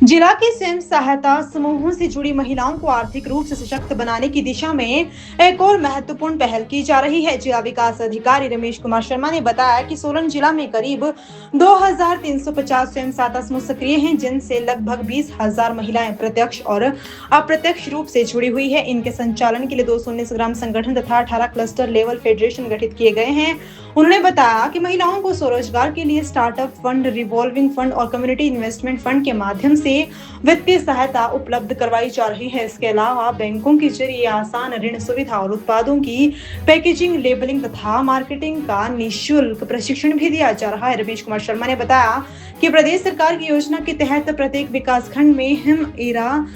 जिला के स्वयं सहायता समूहों से जुड़ी महिलाओं को आर्थिक रूप से सशक्त बनाने की दिशा में एक और महत्वपूर्ण पहल की जा रही है। जिला विकास अधिकारी रमेश कुमार शर्मा ने बताया कि सोलन जिला में करीब 2350 स्वयं सहायता समूह सक्रिय हैं, जिनसे लगभग 20,000 महिलाएं प्रत्यक्ष और अप्रत्यक्ष रूप से जुड़ी हुई है। इनके संचालन के लिए 219 ग्राम संगठन तथा 18 क्लस्टर लेवल फेडरेशन गठित किए गए हैं। उन्होंने बताया कि महिलाओं को स्वरोजगार के लिए स्टार्टअप फंड, रिवॉल्विंग फंड और कम्युनिटी इन्वेस्टमेंट फंड के माध्यम से वित्तीय सहायता उपलब्ध करवाई जा रही है। इसके अलावा बैंकों के जरिए आसान ऋण सुविधा और उत्पादों की पैकेजिंग, लेबलिंग तथा मार्केटिंग का निःशुल्क प्रशिक्षण भी दिया जा रहा है। रमेश कुमार शर्मा ने बताया कि प्रदेश सरकार की योजना के तहत प्रत्येक विकास खंड में हिम-इरा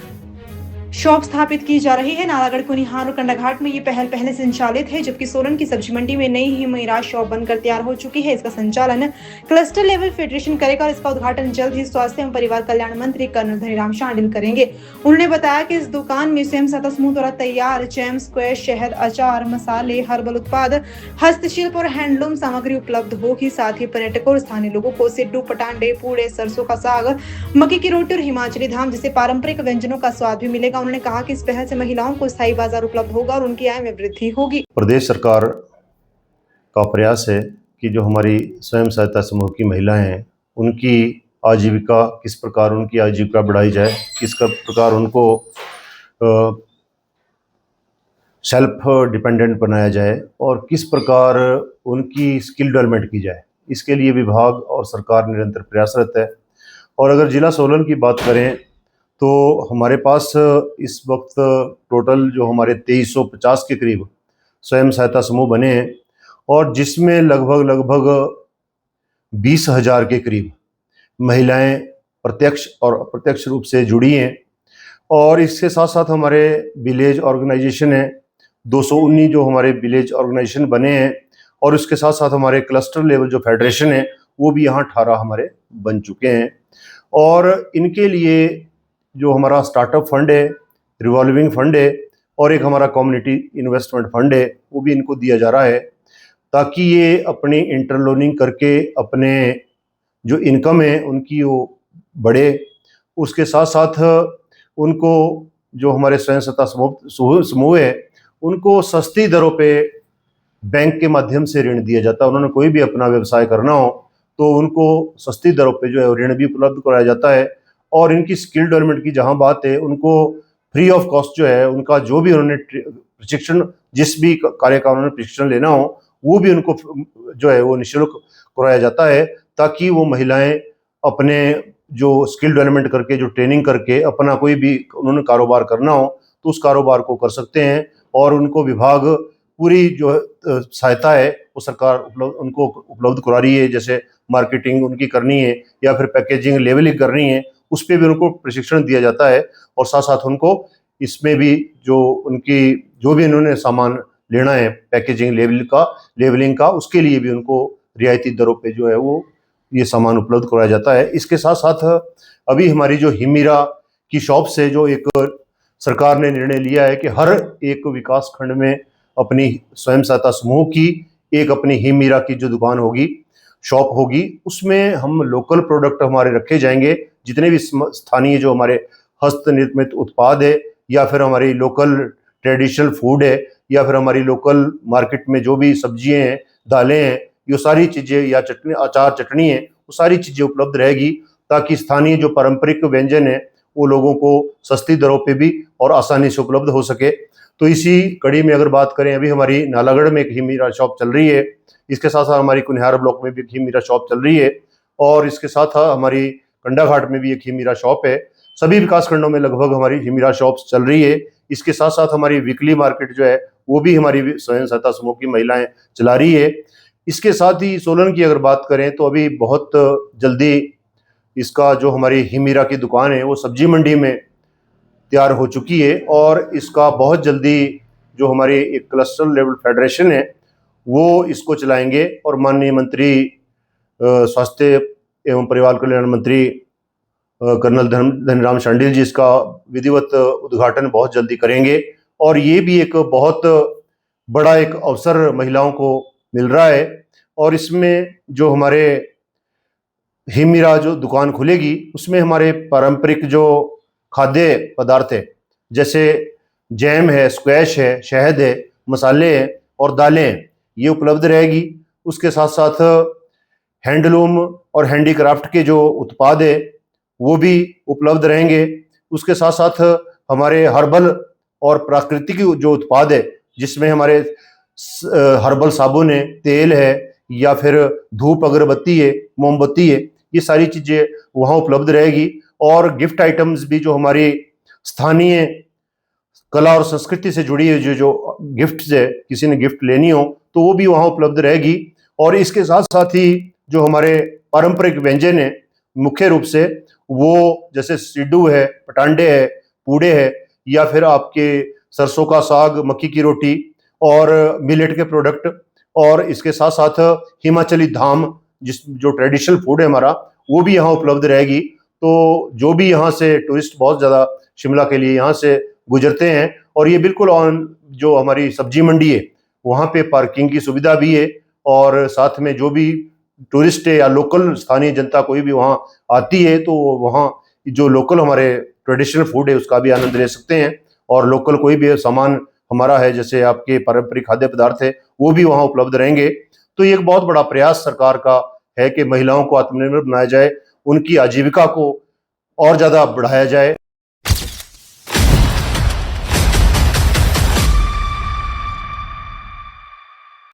शॉप स्थापित की जा रही है। नालागढ़, कुनिहार और कंडाघाट में ये पहल पहले संचालित है, जबकि सोलन की सब्जी मंडी में नई हिम-इरा शॉप बनकर तैयार हो चुकी है। इसका संचालन क्लस्टर लेवल फेडरेशन करेगा और इसका उद्घाटन जल्द ही स्वास्थ्य एवं परिवार कल्याण मंत्री कर्नल धनीराम शांडिल करेंगे। उन्होंने बताया कि इस दुकान में स्वयं सहायता समूह द्वारा तैयार जैम, स्क्वैश, शहद, अचार, मसाले, हर्बल उत्पाद, हस्तशिल्प और हैंडलूम सामग्री उपलब्ध होगी। साथ ही पर्यटकों और स्थानीय लोगों को सिड्डू, पटांडे, पूड़े, सरसों का साग, मक्की की रोटी और हिमाचली धाम जैसे पारंपरिक व्यंजनों का स्वाद भी मिलेगा। उन्होंने कहा कि इस पहल से महिलाओं को स्थायी बाजार उपलब्ध होगा और उनकी आय में वृद्धि होगी। प्रदेश सरकार का प्रयास है कि जो हमारी स्वयं सहायता समूह की महिलाएं हैं, उनकी आजीविका किस प्रकार उनकी आजीविका बढ़ाई जाए, किस प्रकार उनको सेल्फ डिपेंडेंट बनाया जाए और किस प्रकार उनकी स्किल डेवलपमेंट की जाए। इसके लिए विभाग और सरकार निरंतर प्रयासरत है। और अगर जिला सोलन की बात करें तो हमारे पास इस वक्त टोटल जो हमारे 2350 के करीब स्वयं सहायता समूह बने हैं और जिसमें लगभग 20,000 के करीब महिलाएं प्रत्यक्ष और अप्रत्यक्ष रूप से जुड़ी हैं। और इसके साथ साथ हमारे विलेज ऑर्गेनाइजेशन है, 219 जो हमारे विलेज ऑर्गेनाइजेशन बने हैं और उसके साथ साथ हमारे क्लस्टर लेवल जो फेडरेशन है वो भी यहाँ 18 हमारे बन चुके हैं। और इनके लिए जो हमारा स्टार्टअप फंड है, रिवॉल्विंग फंड है और एक हमारा कम्युनिटी इन्वेस्टमेंट फंड है, वो भी इनको दिया जा रहा है ताकि ये अपनी इंटरलोनिंग करके अपने जो इनकम है उनकी वो बढ़े। उसके साथ साथ उनको जो हमारे स्वयं सहायता समूह है उनको सस्ती दरों पे बैंक के माध्यम से ऋण दिया जाता है। उन्होंने कोई भी अपना व्यवसाय करना हो तो उनको सस्ती दरों पे जो है ऋण भी उपलब्ध कराया जाता है। और इनकी स्किल डेवलपमेंट की जहां बात है, उनको फ्री ऑफ कॉस्ट जो है उनका जो भी उन्होंने प्रशिक्षण, जिस भी कार्य का उन्होंने प्रशिक्षण लेना हो वो भी उनको जो है वो निःशुल्क कराया जाता है ताकि वो महिलाएं अपने जो स्किल डेवलपमेंट करके, जो ट्रेनिंग करके अपना कोई भी उन्होंने कारोबार करना हो तो उस कारोबार को कर सकते हैं। और उनको विभाग पूरी जो सहायता है वो सरकार उनको उपलब्ध करा रही है। जैसे मार्केटिंग उनकी करनी है या फिर पैकेजिंग, लेवलिंग करनी है, उस पर भी उनको प्रशिक्षण दिया जाता है। और साथ साथ उनको इसमें भी जो उनकी जो भी इन्होंने सामान लेना है पैकेजिंग, लेवलिंग का, उसके लिए भी उनको रियायती दरों पे जो है वो ये सामान उपलब्ध कराया जाता है। इसके साथ साथ अभी हमारी जो हिमीरा की शॉप से जो एक सरकार ने निर्णय लिया है कि हर एक विकास खंड में अपनी स्वयं सहायता समूह की एक अपनी हिमीरा की जो दुकान होगी, शॉप होगी, उसमें हम लोकल प्रोडक्ट हमारे रखे जाएंगे। जितने भी स्थानीय जो हमारे हस्त निर्मित उत्पाद है या फिर हमारी लोकल ट्रेडिशनल फूड है या फिर हमारी लोकल मार्केट में जो भी सब्जियां हैं, दालें हैं, ये सारी चीज़ें या चटनी, अचार, चटनी है, वो सारी चीज़ें उपलब्ध रहेगी ताकि स्थानीय जो पारंपरिक व्यंजन है वो लोगों को सस्ती दरों पे भी और आसानी से उपलब्ध हो सके। तो इसी कड़ी में अगर बात करें, अभी हमारी नालागढ़ में एक हिमीरा शॉप चल रही है, इसके साथ साथ हमारी कुनिहार ब्लॉक में भी एक हिमीरा शॉप चल रही है और इसके साथ हमारी कंडाघाट में भी एक हिमीरा शॉप है। सभी विकास खंडों में लगभग हमारी हिमीरा शॉप्स चल रही है। इसके साथ साथ हमारी वीकली मार्केट जो है वो भी हमारी स्वयं सहायता समूह की महिलाएं चला रही है। इसके साथ ही सोलन की अगर बात करें तो अभी बहुत जल्दी इसका जो हमारी हिमीरा की दुकान है वो सब्जी मंडी में तैयार हो चुकी है और इसका बहुत जल्दी जो हमारी एक क्लस्टर लेवल फेडरेशन है वो इसको चलाएंगे। और माननीय मंत्री स्वास्थ्य एवं परिवार कल्याण मंत्री कर्नल धनीराम शांडिल जी इसका विधिवत उद्घाटन बहुत जल्दी करेंगे। और ये भी एक बहुत बड़ा एक अवसर महिलाओं को मिल रहा है। और इसमें जो हमारे हिमीरा जो दुकान खुलेगी उसमें हमारे पारंपरिक जो खाद्य पदार्थ है, जैसे जैम है, स्क्वैश है, शहद है, मसाले हैं और दालें हैं, ये उपलब्ध रहेगी। उसके साथ साथ हैंडलूम और हैंडीक्राफ्ट के जो उत्पाद है वो भी उपलब्ध रहेंगे। उसके साथ साथ हमारे हर्बल और प्राकृतिक जो उत्पाद है, जिसमें हमारे हर्बल साबुन है, तेल है या फिर धूप अगरबत्ती है, मोमबत्ती है, ये सारी चीज़ें वहाँ उपलब्ध रहेगी। और गिफ्ट आइटम्स भी जो हमारी स्थानीय कला और संस्कृति से जुड़ी हुई जो जो गिफ्ट्स है, किसी ने गिफ्ट लेनी हो तो वो भी वहाँ उपलब्ध रहेगी। और इसके साथ साथ ही जो हमारे पारंपरिक व्यंजन है, मुख्य रूप से वो जैसे सिड्डू है, पटांडे है, पूड़े है या फिर आपके सरसों का साग, मक्की की रोटी और मिलेट के प्रोडक्ट, और इसके साथ साथ हिमाचली धाम जो ट्रेडिशनल फूड है हमारा, वो भी यहाँ उपलब्ध रहेगी। तो जो भी यहाँ से टूरिस्ट बहुत ज़्यादा शिमला के लिए यहाँ से गुजरते हैं, और ये बिल्कुल ऑन जो हमारी सब्जी मंडी है वहाँ पे पार्किंग की सुविधा भी है, और साथ में जो भी टूरिस्ट है या लोकल स्थानीय जनता कोई भी वहाँ आती है तो वहाँ जो लोकल हमारे ट्रेडिशनल फूड है उसका भी आनंद ले सकते हैं। और लोकल कोई भी सामान हमारा है, जैसे आपके पारंपरिक खाद्य पदार्थ है, वो भी वहाँ उपलब्ध रहेंगे। तो ये एक बहुत बड़ा प्रयास सरकार का है कि महिलाओं को आत्मनिर्भर बनाया जाए, उनकी आजीविका को और ज़्यादा बढ़ाया जाए।